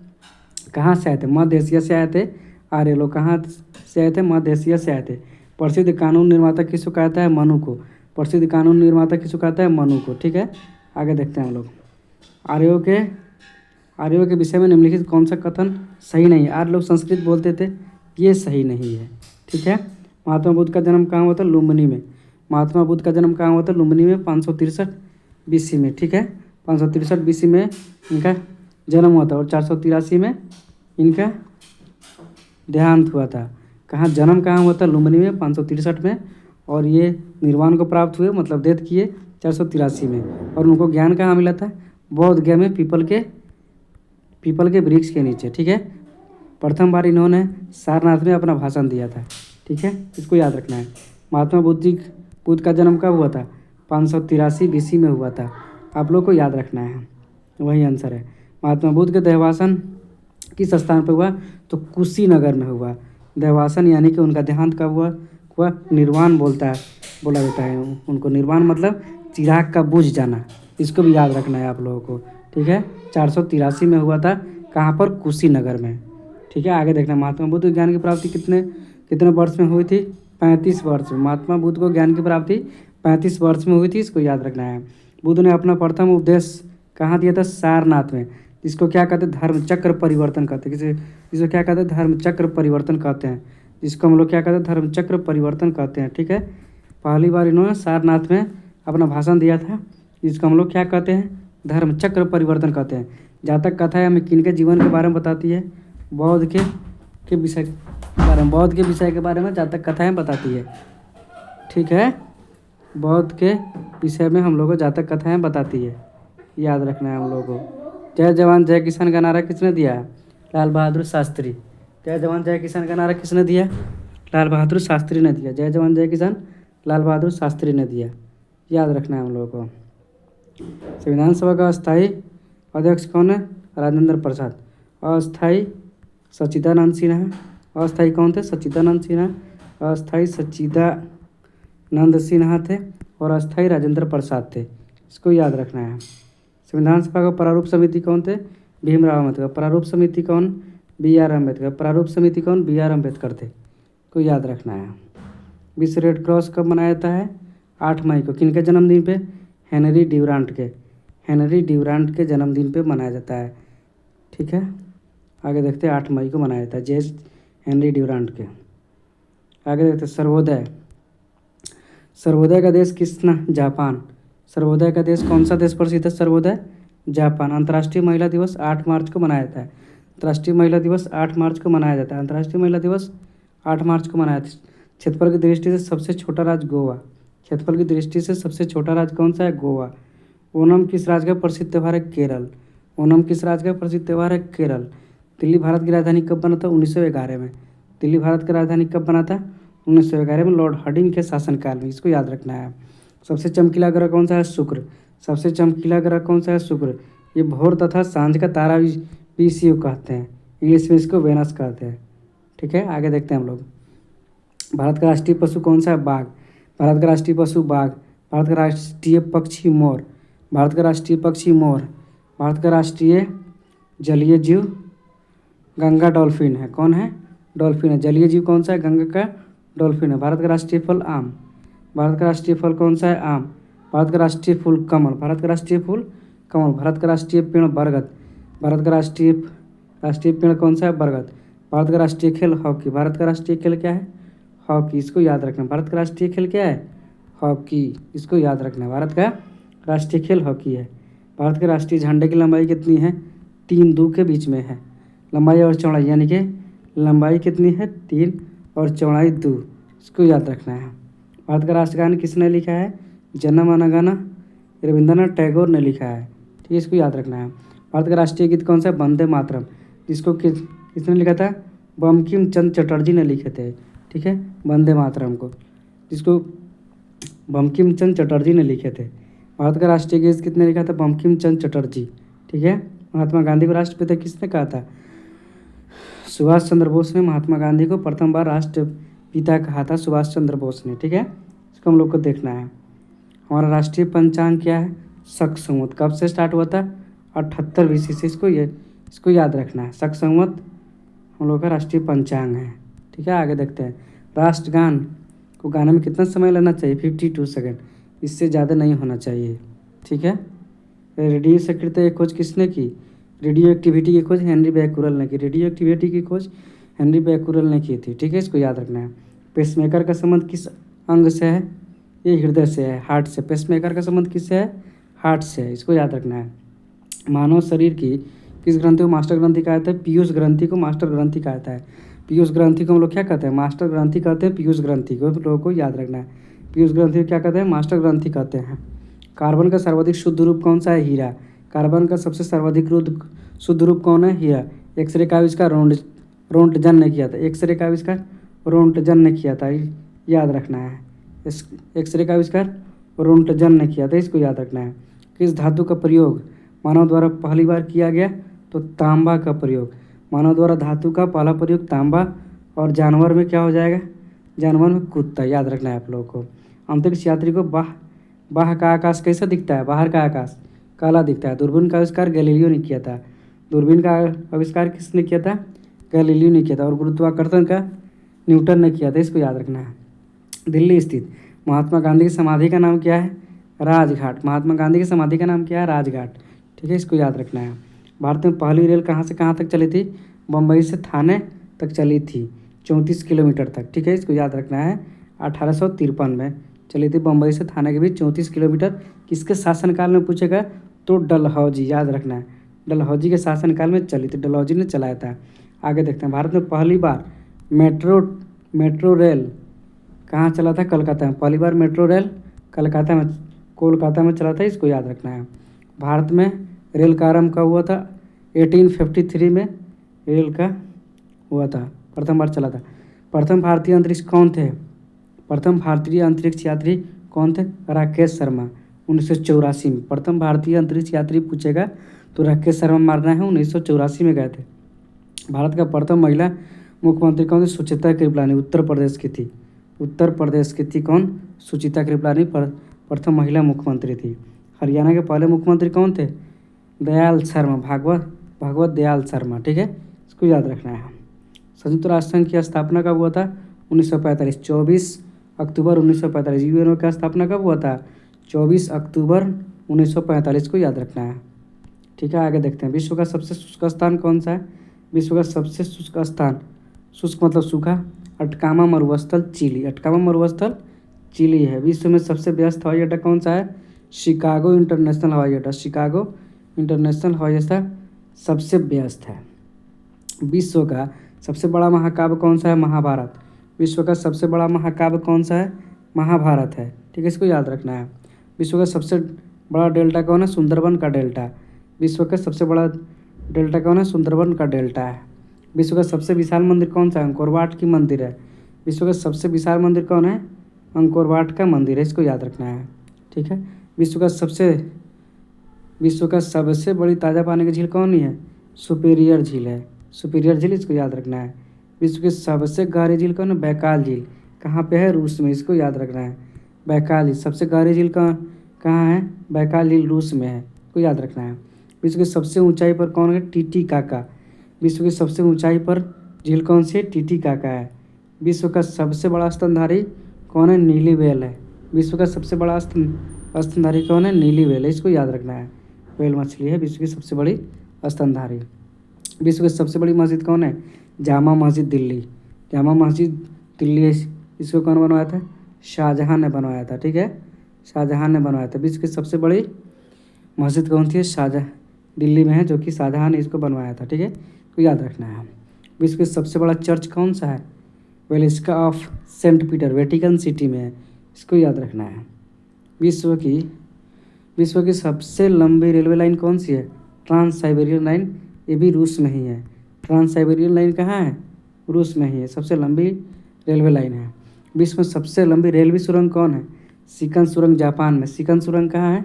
कहाँ से आए थे, मध्य एशिया से आए थे। आर्य लोग कहाँ से आए थे, मध्य एशिया से आए थे। प्रसिद्ध कानून निर्माता किसको कहता है, मनु को। प्रसिद्ध कानून निर्माता किसको कहता है, मनु को, ठीक है। आगे देखते हैं हम लोग। आर्यों के विषय में निम्नलिखित कौन सा कथन सही नहीं है। आर्य लोग संस्कृत बोलते थे, ये सही नहीं है, ठीक है। महात्मा बुद्ध का जन्म कहाँ हुआ था, लुम्बिनी में। महात्मा बुद्ध का जन्म कहाँ हुआ था, लुम्बिनी में, 563 BC में, ठीक है। 563 BC में इनका जन्म हुआ था और 483 में इनका देहांत हुआ था। कहाँ जन्म कहाँ हुआ था, लुम्बिनी में, 563 में, और ये निर्वाण को प्राप्त हुए, मतलब डेथ किए 483 में। और उनको ज्ञान कहाँ मिला था, बौद्ध गया में, पीपल के वृक्ष के नीचे, ठीक है। प्रथम बार इन्होंने सारनाथ में अपना भाषण दिया था, ठीक है, इसको याद रखना है। महात्मा बुद्ध का जन्म कब हुआ था, 583 BC में हुआ था, आप लोग को याद रखना है, वही आंसर है। महात्मा बुद्ध के देहवासन किस स्थान पर हुआ, तो कुशीनगर में हुआ। देहवासन यानी कि उनका देहांत कब हुआ निर्वाण बोला जाता है उनको। निर्वाण मतलब चिराग का बुझ जाना, इसको भी याद रखना है आप लोगों को, ठीक है। 483 में हुआ था, कहाँ पर, कुशीनगर में, ठीक है। आगे देखना, महात्मा बुद्ध को ज्ञान की प्राप्ति कितने वर्ष में हुई थी, 35 वर्ष में। महात्मा बुद्ध को ज्ञान की प्राप्ति 35 वर्ष में हुई थी, इसको याद रखना है। बुद्ध ने अपना प्रथम उपदेश कहाँ दिया था, सारनाथ में, जिसको क्या कहते हैं, धर्म चक्र परिवर्तन कहते हैं। जिसको क्या कहते हैं, धर्म चक्र परिवर्तन कहते हैं, जिसको हम लोग क्या कहते हैं, धर्म चक्र परिवर्तन कहते हैं, ठीक है। पहली बार इन्होंने सारनाथ में अपना भाषण दिया था, जिसको हम लोग क्या कहते हैं, धर्म चक्र परिवर्तन कहते हैं। जहाँ तक कथा है हमें किनके जीवन के बारे में बताती है, बौद्ध के विषय के बारे में जहाँ तक कथाएँ बताती है, ठीक है। बौद्ध के विषय में हम लोग को जहाँ तक कथाएँ बताती है, याद रखना है हम लोगों को। जय जवान जय किसान का नारा किसने दिया, लाल बहादुर शास्त्री। जय जवान जय किसान का नारा किसने दिया, लाल बहादुर शास्त्री ने दिया। जय जवान जय किसान लाल बहादुर शास्त्री ने दिया, याद रखना है हम लोगों को। संविधान सभा का अस्थायी अध्यक्ष कौन है, राजेंद्र प्रसाद। अस्थायी सच्चिदानंद सिन्हा। अस्थायी कौन थे, सच्चिदानंद सिन्हा। अस्थायी सच्चिदानंद सिन्हा थे और अस्थायी राजेंद्र प्रसाद थे, इसको याद रखना है। संविधान सभा का प्रारूप समिति कौन थे, भीमराव अम्बेडकर। प्रारूप समिति कौन, BR अम्बेडकर। प्रारूप समिति कौन, BR अम्बेडकर थे, को याद रखना है। विश्व रेड क्रॉस कब मनाया जाता है, 8 मई को। किनके जन्मदिन पे, हेनरी ड्यूरांट के जन्मदिन पे मनाया जाता है, ठीक है। आगे देखते हैं, 8 मई को मनाया जाता है, जय हेनरी ड्यूरांट के। आगे देखते हैं, सर्वोदय का देश किसना, जापान। सर्वोदय का देश कौन सा देश प्रसिद्ध है, सर्वोदय, जापान। अंतर्राष्ट्रीय महिला दिवस 8 मार्च को मनाया जाता है। अंतर्राष्ट्रीय महिला दिवस 8 मार्च को मनाया जाता है। अंतर्राष्ट्रीय महिला दिवस 8 मार्च को मनाया जाता है। क्षेत्रफल की दृष्टि से सबसे छोटा राज्य गोवा। क्षेत्रफल की दृष्टि से सबसे छोटा राज्य कौन सा है? गोवा। ओणम किस राज्य का प्रसिद्ध त्यौहार है? केरल। ओणम किस राज्य का प्रसिद्ध त्यौहार है? केरल। दिल्ली भारत की राजधानी कब बना था? 1911 में। दिल्ली भारत की राजधानी कब बना था? 1911 में, लॉर्ड हार्डिंग के शासनकाल में। इसको याद रखना है। सबसे चमकीला ग्रह कौन सा है? शुक्र। सबसे चमकीला ग्रह कौन सा है? शुक्र। ये भोर तथा सांझ का तारा भी इसी को कहते हैं। इंग्लिश में इसको वेनस कहते हैं। ठीक है, आगे देखते हैं हम लोग। भारत का राष्ट्रीय पशु कौन सा है? बाघ। भारत का राष्ट्रीय पशु बाघ। भारत का राष्ट्रीय पक्षी मोर। भारत का राष्ट्रीय पक्षी मोर। भारत का राष्ट्रीय जलीय जीव गंगा डॉल्फिन है। कौन है? डॉल्फिन है। जलीय जीव कौन सा है? गंगा का डॉल्फिन है। भारत का राष्ट्रीय फल आम। भारत का राष्ट्रीय फल कौन सा है? आम। भारत का राष्ट्रीय फूल कमल। भारत का राष्ट्रीय फूल कमल। भारत का राष्ट्रीय पेड़ बरगद। भारत का राष्ट्रीय पेड़ कौन सा है? बरगद। भारत का राष्ट्रीय खेल हॉकी। भारत का राष्ट्रीय खेल क्या है? हॉकी। इसको याद रखना। भारत का राष्ट्रीय खेल क्या है? हॉकी। इसको याद रखना। भारत का राष्ट्रीय खेल हॉकी है। भारत के राष्ट्रीय झंडे की लंबाई कितनी है? 3 2 के बीच में है। लंबाई और चौड़ाई, यानी कि लंबाई कितनी है? 3 और चौड़ाई 2। इसको याद रखना है। भारत का राष्ट्रगान किसने लिखा है? जन गण मन रविंद्रनाथ टैगोर ने लिखा है। ठीक है, इसको याद रखना है। भारत का राष्ट्रीय गीत कौन सा है? वंदे मातरम। जिसको किसने लिखा था? बंकिम चंद्र चटर्जी ने लिखे थे। ठीक है, वंदे मातरम को, जिसको बंकिम चंद्र चटर्जी ने लिखे थे। भारत का राष्ट्रीय गीत किसने लिखा था? बंकिम चंद्र चटर्जी। ठीक है, महात्मा गांधी को राष्ट्रपिता किसने कहा था? सुभाष चंद्र बोस ने महात्मा गांधी को प्रथम बार राष्ट्रपिता कहा था, सुभाष चंद्र बोस ने। ठीक है, इसको हम लोग को देखना है। हमारा राष्ट्रीय पंचांग क्या है? शक संवत। कब से स्टार्ट हुआ था? 78 BC से। इसको याद रखना है। शक संवत हम लोग का राष्ट्रीय पंचांग है। ठीक है, आगे देखते हैं। राष्ट्रगान को गाने में कितना समय लेना चाहिए? 52 सेकेंड। इससे ज़्यादा नहीं होना चाहिए। ठीक है, रेडियो सक्रियता की खोज किसने की? रेडियो एक्टिविटी की खोज हेनरी बैक्यूरेल ने की। रेडियो एक्टिविटी की खोज हेनरी बैक्यूरेल ने की थी। ठीक है, इसको याद रखना है। पेसमेकर का संबंध किस अंग से है? ये हृदय से है, हार्ट से। पेसमेकर का संबंध किससे है? हार्ट से है। इसको याद रखना है। मानव शरीर की किस ग्रंथि को मास्टर ग्रंथि कहा जाता है? पीयूष ग्रंथि को मास्टर ग्रंथि कहा जाता है। पीयूष ग्रंथि को हम लोग क्या कहते हैं? मास्टर ग्रंथि कहते हैं। पीयूष ग्रंथि को लोगों को याद रखना है। पीयूष ग्रंथि को क्या कहते हैं? मास्टर ग्रंथि कहते हैं। कार्बन का सर्वाधिक शुद्ध रूप कौन सा है? हीरा। कार्बन का सबसे सर्वाधिक शुद्ध रूप कौन है? हीरा। एक्सरे का आविष्कार रोंटजन ने किया था। एक्सरे का आविष्कार रोंटजन ने किया था। याद रखना है। एक्सरे का आविष्कार रोंटजन ने किया था। इसको याद रखना है। किस धातु का प्रयोग मानव द्वारा पहली बार किया गया? तो तांबा का प्रयोग। मानव द्वारा धातु का पहला प्रयोग तांबा। और जानवर में क्या हो जाएगा? जानवर में कुत्ता। याद रखना है आप लोगों को। अंतरिक्ष यात्री को बाहर का आकाश कैसा दिखता है? बाहर का आकाश काला दिखता है। दूरबीन का आविष्कार गैलीलियो ने किया था। दूरबीन का आविष्कार किसने किया था? गैलीलियो ने किया था। और गुरुत्वाकर्षण का न्यूटन ने किया था। इसको याद रखना है। दिल्ली स्थित महात्मा गांधी की समाधि का नाम क्या है? राजघाट। महात्मा गांधी की समाधि का नाम क्या है? राजघाट। ठीक है, इसको याद रखना है। भारत में पहली रेल कहाँ से कहाँ तक चली थी? बम्बई से थाने तक चली थी, 34 किलोमीटर तक। ठीक है, इसको याद रखना है। 1853 में चली थी बम्बई से थाने के बीच 34 किलोमीटर। किसके शासनकाल में पूछेगा? तो डलहौजी। याद रखना है, डलहौजी के शासनकाल में चली थी। डलहौजी ने चलाया था। आगे देखते हैं। भारत में पहली बार मेट्रो रेल कहाँ चला था? कलकत्ता में। पहली बार मेट्रो रेल कोलकाता में चला था। इसको याद रखना है। भारत में रेल का आरंभ कब हुआ था? 1853 में रेल का हुआ था, प्रथम बार चला था। प्रथम भारतीय अंतरिक्ष कौन थे? प्रथम भारतीय अंतरिक्ष यात्री कौन थे? राकेश शर्मा, 1984 में। प्रथम भारतीय अंतरिक्ष यात्री पूछेगा तो राकेश शर्मा मारना है, 1984 में गए थे। भारत का प्रथम महिला मुख्यमंत्री कौन थी? सुचित्रा कृपलानी, उत्तर प्रदेश की थी। उत्तर प्रदेश की थी कौन? सुचित्रा कृपलानी प्रथम महिला मुख्यमंत्री थी। हरियाणा के पहले मुख्यमंत्री कौन थे? दयाल शर्मा, भागवत दयाल शर्मा। ठीक है, इसको याद रखना है। संयुक्त राष्ट्र संघ की स्थापना कब हुआ था? 1945, 24 अक्टूबर 1945। यूएनओ का स्थापना कब हुआ था? 24 अक्टूबर 1945 को याद रखना है। ठीक है, आगे देखते हैं। विश्व का सबसे शुष्क स्थान कौन सा है? विश्व का सबसे शुष्क स्थान, शुष्क मतलब सूखा, अटकामा मरुस्थल चिली। अटकामा मरुस्थल चिली है। विश्व में सबसे व्यस्त हवाई अड्डा कौन सा है? शिकागो इंटरनेशनल हवाई अड्डा। शिकागो इंटरनेशनल हवाई अड्डा सबसे व्यस्त है। विश्व का सबसे बड़ा महाकाव्य कौन सा है? महाभारत। विश्व का सबसे बड़ा महाकाव्य कौन सा है? महाभारत है। ठीक है, इसको याद रखना है। विश्व का सबसे बड़ा डेल्टा कौन है? सुंदरबन का डेल्टा। विश्व का सबसे बड़ा डेल्टा कौन है? सुंदरबन का डेल्टा है। विश्व का सबसे विशाल मंदिर कौन सा है? अंकोर वाट की मंदिर है। विश्व का सबसे विशाल मंदिर कौन है? अंकोर वाट का मंदिर है, इसको याद रखना है। ठीक है, विश्व का सबसे बड़ी ताज़ा पानी की झील कौन सी है? सुपीरियर झील है। सुपीरियर झील, इसको याद रखना है। विश्व की सबसे गहरी झील कौन है? बैकाल झील। कहाँ पे है? रूस में, इसको याद रखना है। बैकाल झील, सबसे गहरी झील कहाँ है? बैकाल झील रूस में है, इसको याद रखना है। विश्व की सबसे ऊंचाई पर कौन है? टीटीकाका। विश्व की सबसे ऊंचाई पर झील कौन सी है? टीटीकाका है। विश्व का सबसे बड़ा स्तनधारी कौन है? नीली व्हेल है। विश्व का सबसे बड़ा स्तनधारी कौन है? नीली व्हेल है, इसको याद रखना है। व्हेल मछली है विश्व की सबसे बड़ी स्तनधारी। विश्व की सबसे बड़ी मस्जिद कौन है? जामा मस्जिद दिल्ली। जामा मस्जिद दिल्ली, इसको कौन बनवाया था? शाहजहां ने बनवाया था। ठीक है, शाहजहां ने बनवाया था। विश्व की सबसे बड़ी मस्जिद कौन सी है? शाहजहां दिल्ली में है, जो कि शाहजहां ने इसको बनवाया था। ठीक है, तो याद रखना है। विश्व की सबसे बड़ा चर्च कौन सा है? Basilica of saint Peter, Vatican city में है, इसको याद रखना है। विश्व की सबसे लंबी रेलवे लाइन कौन सी है? ट्रांस साइबेरियन लाइन, ये भी रूस में ही है। ट्रांस साइबेरियन लाइन कहाँ है? रूस में ही है, सबसे लंबी रेलवे लाइन है। विश्व में सबसे लंबी रेलवे सुरंग कौन है? सिकन सुरंग, जापान में। सिकन सुरंग कहाँ है?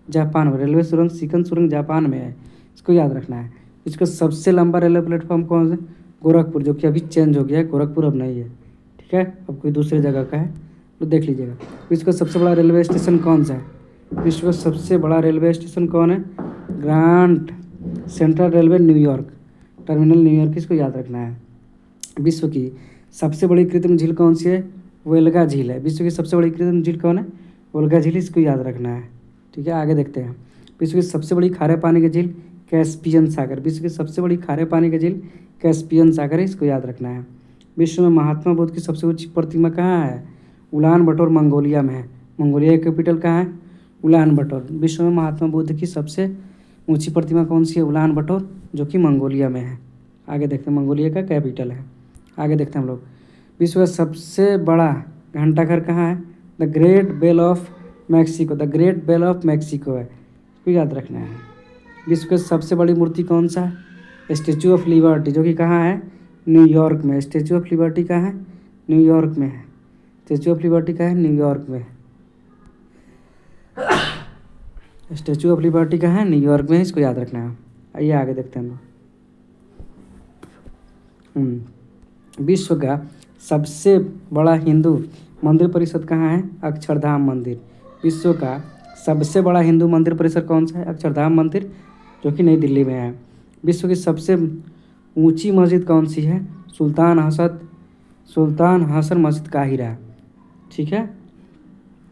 जापान में। रेलवे सुरंग सिकन सुरंग जापान में है, इसको याद रखना है। इसका सबसे लंबा रेलवे प्लेटफॉर्म कौन सा? गोरखपुर, जो कि अभी चेंज हो गया है, गोरखपुर अब नहीं है। ठीक है, अब कोई दूसरी जगह का है तो देख लीजिएगा। विश्व का सबसे बड़ा रेलवे स्टेशन कौन सा है? विश्व का सबसे बड़ा रेलवे स्टेशन कौन है? Grand central railway New York, terminal New York, इसको याद रखना है। विश्व की सबसे बड़ी कृत्रिम झील कौन सी है? वोल्गा झील है। विश्व की सबसे बड़ी कृत्रिम झील कौन है? वोल्गा झील, इसको याद रखना है। ठीक है, आगे देखते हैं। विश्व की सबसे बड़ी खारे पानी की झील कैस्पियन सागर। विश्व की सबसे बड़ी खारे पानी की झील कैस्पियन सागर है, इसको याद रखना है। विश्व में महात्मा बुद्ध की सबसे ऊंची प्रतिमा कहाँ है? उलान बटोर, मंगोलिया में है। मंगोलिया की कैपिटल कहाँ है? उलान बटोर। विश्व में महात्मा बुद्ध की सबसे ऊंची प्रतिमा कौन सी है? उलान बटोर, जो कि मंगोलिया में है। आगे देखते हैं, मंगोलिया का कैपिटल है। आगे देखते हैं हम लोग। विश्व का सबसे बड़ा घंटाघर कहाँ है? The great bell of Mexico. The great bell of Mexico है, इसको याद रखना है। विश्व की सबसे बड़ी मूर्ति कौन सा है? स्टैचू ऑफ लिबर्टी, जो कि कहाँ है? न्यूयॉर्क में। स्टैचू ऑफ लिबर्टी कहाँ है? न्यूयॉर्क में है। स्टैचू ऑफ लिबर्टी कहाँ है? न्यूयॉर्क में। स्टैचू ऑफ लिबर्टी कहाँ है? न्यूयॉर्क में, इसको याद रखना है। आइए आगे देखते हैं हम। विश्व का सबसे बड़ा हिंदू मंदिर परिषद कहाँ है? अक्षरधाम मंदिर। विश्व का सबसे बड़ा हिंदू मंदिर परिसर कौन सा है? अक्षरधाम मंदिर, जो कि नई दिल्ली में है। विश्व की सबसे ऊंची मस्जिद कौन सी है? सुल्तान हसन मस्जिद काहिरा। ठीक है,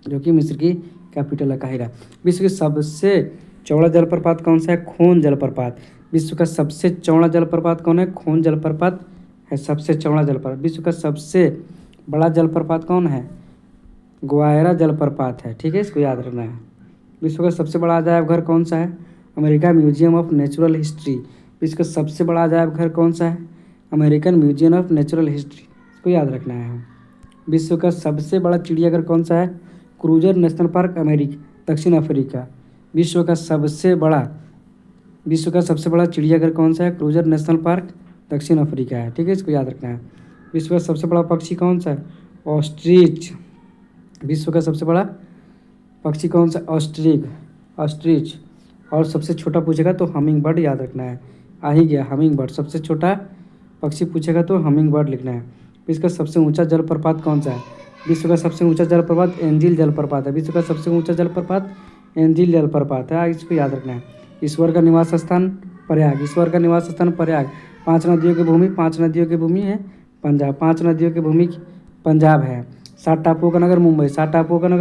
जो कि मिस्र की कैपिटल है काहिरा। विश्व की सबसे चौड़ा जलप्रपात कौन सा है? खोन जलप्रपात। विश्व का सबसे चौड़ा जलप्रपात कौन है? खोन जलप्रपात है सबसे चौड़ा जलप्रपात। विश्व का सबसे बड़ा जलप्रपात कौन है? ग्वायरा जलप्रपात है। ठीक है, इसको याद रखना है। विश्व का सबसे बड़ा अजायब घर कौन सा है? America museum of natural history. विश्व का सबसे बड़ा अजायब घर कौन सा है? American museum of natural history, इसको याद रखना है। विश्व का सबसे बड़ा चिड़ियाघर कौन सा है? क्रूजर नेशनल पार्क, अमेरिका, दक्षिण अफ्रीका। विश्व का सबसे बड़ा चिड़ियाघर कौन सा है? क्रूजर नेशनल पार्क, दक्षिण अफ्रीका है। ठीक है, इसको याद रखना है। विश्व का सबसे बड़ा पक्षी कौन सा है? ऑस्ट्रिच। विश्व का सबसे बड़ा पक्षी कौन सा? ऑस्ट्रिच। और सबसे छोटा पूछेगा तो हमिंग बर्ड याद रखना है। आ ही गया हमिंग बर्ड, सबसे छोटा पक्षी पूछेगा तो हमिंग बर्ड लिखना है। विश्व का सबसे ऊंचा जलप्रपात कौन सा है? विश्व का सबसे ऊंचा जलप्रपात एंजिल जलप्रपात है। विश्व का सबसे ऊंचा जलप्रपात एंजिल जलप्रपात है, इसको याद रखना है। ईश्वर का निवास स्थान प्रयाग। ईश्वर का निवास स्थान प्रयाग। 5 नदियों की भूमि है पंजाब। 5 नदियों की भूमि पंजाब है। 7 टापुओं का नगर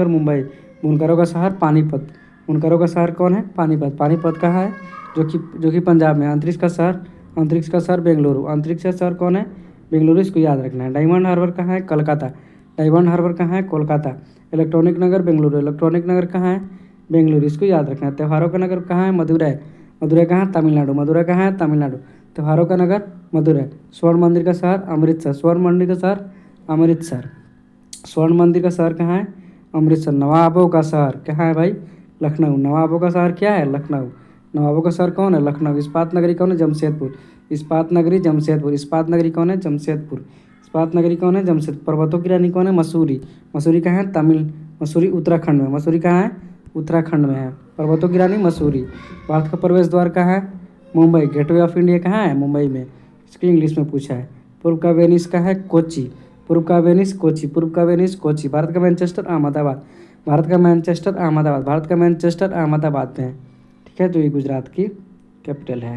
मुंबई। बुनकरों का शहर पानीपत। बुनकरों का शहर कौन है? पानीपत। पानीपत कहाँ है? जो कि पंजाब में। अंतरिक्ष का शहर बेंगलुरु। अंतरिक्ष का शहर कौन है? बेंगलुरु, इसको याद रखना है। डायमंड हार्बर कहाँ है? कलकत्ता। डायमंड हार्बर कहाँ है? कोलकाता। इलेक्ट्रॉनिक नगर बेंगलुरु। इलेक्ट्रॉनिक नगर कहाँ है? बेंगलुरु, इसको याद रखना है। त्योहारों का नगर कहाँ है? मदुरै। मदुरै कहाँ है? तमिलनाडु। त्योहारों का नगर मधुरै। स्वर्ण मंदिर का शहर अमृतसर। स्वर्ण मंदिर का शहर अमृतसर। स्वर्ण मंदिर का शहर कहाँ है? अमृतसर। नवाबों का शहर कहाँ है भाई? लखनऊ। नवाबों का शहर क्या है? लखनऊ। नवाबों का शहर कौन है? लखनऊ। इस्पात नगरी कौन है? जमशेदपुर। इस्पात नगरी जमशेदपुर। इस्पात नगरी कौन है? जमशेदपुर। इस्पात नगरी कौन है? जमशेदपुर। पर्वतों की रानी कौन है? मसूरी। मसूरी कहाँ है? मसूरी उत्तराखंड में। मसूरी कहाँ है? उत्तराखंड में है। पर्वतों की रानी मसूरी। भारत का प्रवेश द्वार कहाँ है? मुंबई। गेटवे ऑफ इंडिया कहाँ है? मुंबई में। इसको इंग्लिश में पूछा है। पूर्व का वेनिस कहाँ है? कोची। पूर्व का वेनिस कोची। पूर्व का वेनिस कोची। भारत का मैनचेस्टर अहमदाबाद। भारत का मैनचेस्टर अहमदाबाद। भारत का मैनचेस्टर अहमदाबाद में है। ठीक है, तो ये गुजरात की कैपिटल है।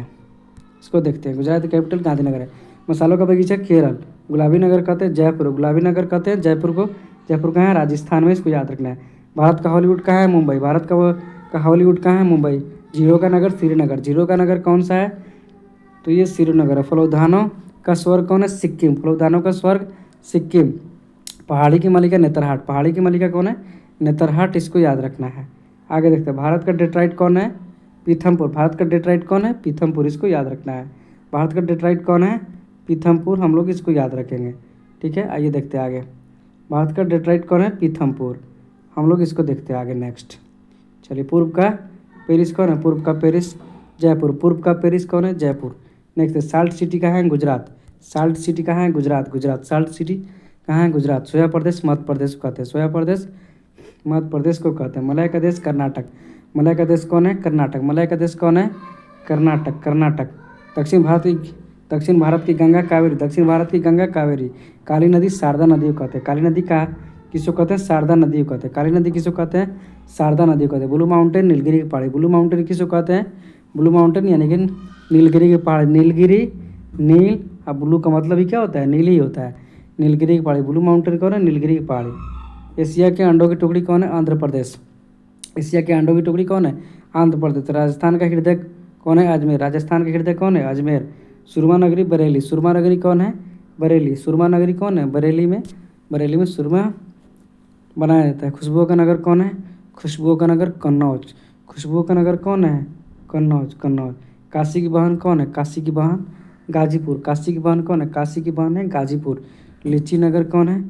इसको देखते हैं। गुजरात की कैपिटल गांधीनगर है। मसालों का बगीचा केरल। गुलाबी नगर कहते हैं जयपुर। गुलाबी नगर कहते हैं जयपुर को। जयपुर कहाँ है? राजस्थान में। इसको याद रखना है। भारत का हॉलीवुड कहाँ है? मुंबई। भारत का हॉलीवुड कहाँ है? मुंबई। जीरो का नगर श्रीनगर। जीरो का नगर कौन सा है? तो ये श्रीनगर है। फलोधानों का स्वर्ग कौन है? सिक्किम। फलोधानों का स्वर्ग सिक्किम। पहाड़ी की मलिका नेतरहाट। पहाड़ी की मलिका कौन है? नेतरहाट। इसको याद रखना है। आगे देखते हैं। भारत का डेट्राइट कौन है? पीथमपुर। भारत का डेट्राइट कौन है? पीथमपुर। इसको याद रखना है। भारत का डेट्राइट कौन है? पीथमपुर। हम लोग इसको याद रखेंगे। ठीक है, आइए देखते हैं आगे। भारत का डेट्राइट कौन है? पीथमपुर। हम लोग इसको देखते हैं आगे नेक्स्ट। चलिए, पूर्व का पेरिस कौन है? पूर्व का पेरिस जयपुर। पूर्व का पेरिस कौन है? जयपुर। नेक्स्ट है साल्ट सिटी कहाँ है? गुजरात। साल्ट सिटी कहाँ है? गुजरात। गुजरात। साल्ट सिटी कहाँ है? गुजरात। सोया प्रदेश मध्य प्रदेश को कहते हैं। सोया प्रदेश मध्य प्रदेश को कहते हैं। मलय का देश कर्नाटक। मलय का देश कौन है? कर्नाटक। मलय का देश कौन है? कर्नाटक। कर्नाटक। दक्षिण भारत की गंगा कावेरी। दक्षिण भारत की गंगा कावेरी। काली नदी शारदा नदी को कहते हैं। काली नदी का किसको कहते हैं? शारदा नदी को कहते हैं। काली नदी किसको कहते हैं? शारदा नदी को कहते हैं। ब्लू माउंटेन नीलगिरी की पहाड़ी। ब्लू माउंटेन किसको कहते हैं? ब्लू माउंटेन यानी कि नीलगिरी की पहाड़ी। नीलगिरी, नील और ब्लू का मतलब ही क्या होता है? नील ही होता है। नीलगिरी की पहाड़ी। ब्लू माउंटेन कौन है? नीलगिरी की पहाड़ी। एशिया के अंडों की टुकड़ी कौन है? आंध्र प्रदेश। एशिया के अंडों की टुकड़ी कौन है? आंध्र प्रदेश। राजस्थान का हृदय कौन है? अजमेर। राजस्थान का हृदय कौन है? अजमेर। सुरमा नगरी बरेली। सुरमा नगरी कौन है? बरेली। सुरमा नगरी कौन है? बरेली में सुरमा बनाया जाता है। खुशबुओं का नगर कौन है? खुशबुओं का नगर कन्नौज। खुशबुओं का नगर कौन है? कन्नौज। कन्नौज। काशी की बहन कौन है? काशी की बहन गाजीपुर। काशी की बहन कौन है? काशी की बहन है गाजीपुर। लीची नगर कौन है?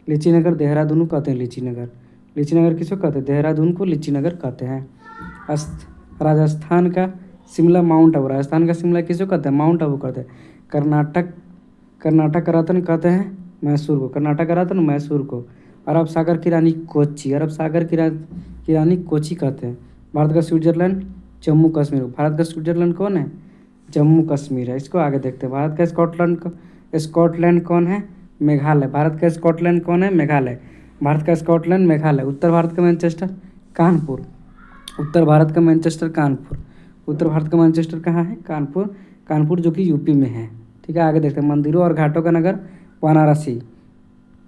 लीची नगर देहरादून कहते हैं। लीची नगर। लीची नगर किसको कहते हैं? देहरादून को लीची नगर कहते हैं। राजस्थान का शिमला माउंट आबू। राजस्थान का शिमला किसको कहते हैं? माउंट आबू कहते हैं। कर्नाटक का रत्न कहते हैं मैसूर को। कर्नाटक का रत्न मैसूर को। अरब सागर की रानी कोची। अरब सागर की रानी कोची कहते हैं। भारत का स्विट्जरलैंड जम्मू कश्मीर। भारत का स्विट्जरलैंड कौन है? जम्मू कश्मीर है। इसको आगे देखते हैं। भारत का स्कॉटलैंड कौन है? मेघालय। भारत का स्कॉटलैंड कौन है? मेघालय। भारत का स्कॉटलैंड मेघालय। उत्तर भारत का मैनचेस्टर कानपुर। उत्तर भारत का मैनचेस्टर कानपुर। उत्तर भारत का मैनचेस्टर कहाँ है? कानपुर। कानपुर जो कि यूपी में है। ठीक है, आगे देखते हैं। मंदिरों और घाटों का नगर वाराणसी।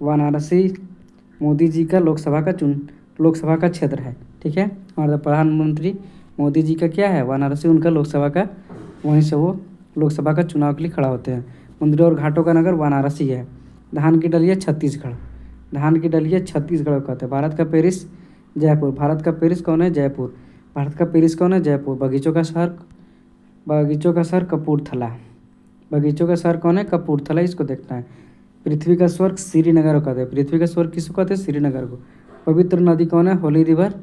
वाराणसी मोदी जी का लोकसभा का क्षेत्र है। ठीक है, हमारे प्रधानमंत्री मोदी जी का क्या है? वाराणसी उनका लोकसभा का, वहीं से वो लोकसभा का चुनाव के लिए खड़ा होते हैं। मंदिरों और घाटों का नगर वाराणसी है। धान की डलिया छत्तीसगढ़। धान की डलिया छत्तीसगढ़ को कहते हैं। भारत का पेरिस जयपुर। भारत का पेरिस कौन है? जयपुर। भारत का पेरिस कौन है? जयपुर। बगीचों का शहर कपूरथला। बगीचों का शहर कौन है? कपूरथला। इसको देखना है। पृथ्वी का स्वर्ग श्रीनगर को कहते हैं। पृथ्वी का स्वर्ग किसको कहते हैं? श्रीनगर को। पवित्र नदी कौन है? होली रिवर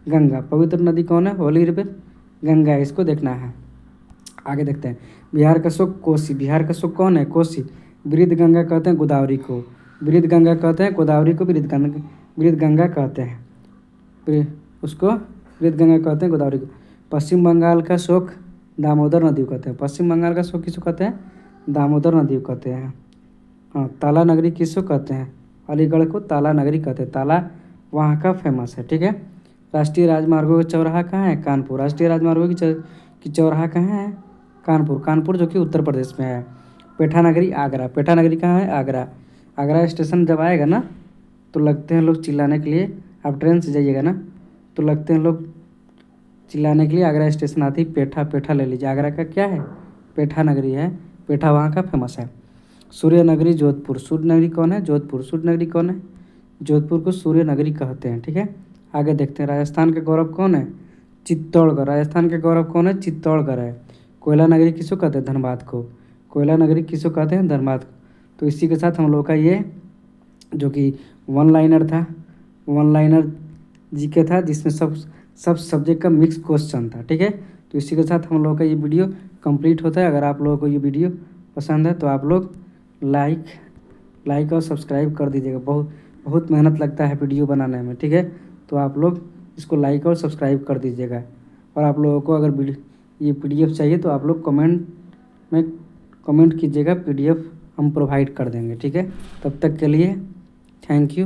गंगा। पवित्र नदी कौन है? होली रिवर गंगा। इसको देखना है। आगे देखते हैं। बिहार का शोक कोसी। बिहार का शोक कौन है? कोसी। वृद्ध गंगा कहते हैं गोदावरी को। वृद्ध गंगा कहते हैं गोदावरी को। वृद्ध गंगा कहते हैं उसको। वृद्ध गंगा कहते हैं गोदावरी को। पश्चिम बंगाल का शोक दामोदर नदी को कहते हैं। पश्चिम बंगाल का शोक किसको कहते हैं? दामोदर नदी को कहते हैं। हाँ, ताला नगरी किसको कहते हैं? अलीगढ़ को ताला नगरी कहते हैं। ताला वहाँ का फेमस है। ठीक है, राष्ट्रीय राजमार्गों का चौराहा कहाँ है? कानपुर। राष्ट्रीय राजमार्गों की चौराहा कहाँ है? कानपुर। कानपुर जो कि उत्तर प्रदेश में है। पेठा नगरी आगरा। पेठा नगरी कहाँ है? आगरा। आगरा स्टेशन जब आएगा ना तो लगते हैं लोग चिल्लाने के लिए। आप ट्रेन से जाइएगा ना तो लगते हैं लोग चिल्लाने के लिए। आगरा स्टेशन आती पेठा। पेठा ले लीजिए। आगरा का क्या है? पेठा नगरी है। पेठा वहाँ का फेमस है। सूर्य नगरी जोधपुर। सूर्य नगरी कौन है? जोधपुर। सूर्य नगरी कौन है? जोधपुर को सूर्य नगरी कहते हैं। ठीक है, आगे देखते हैं। राजस्थान का गौरव कौन है? चित्तौड़गढ़। राजस्थान का गौरव कौन है? चित्तौड़गढ़ है। कोयला नगरी किसको कहते हैं? धनबाद को। कोयला नगरी किसको कहते हैं? धर्मार्थ को। तो इसी के साथ हम लोग का ये जो कि वन लाइनर था, वन लाइनर जीके था, जिसमें सब सब्जेक्ट का मिक्स क्वेश्चन था। ठीक है, तो इसी के साथ हम लोग का ये वीडियो कंप्लीट होता है। अगर आप लोगों को ये वीडियो पसंद है तो आप लोग लाइक और सब्सक्राइब कर दीजिएगा। बहुत बहुत मेहनत लगता है वीडियो बनाने में। ठीक है, तो आप लोग इसको लाइक और सब्सक्राइब कर दीजिएगा। और आप लोगों को अगर ये PDF चाहिए तो आप लोग कमेंट में कमेंट कीजिएगा, PDF हम प्रोवाइड कर देंगे। ठीक है, तब तक के लिए थैंक यू।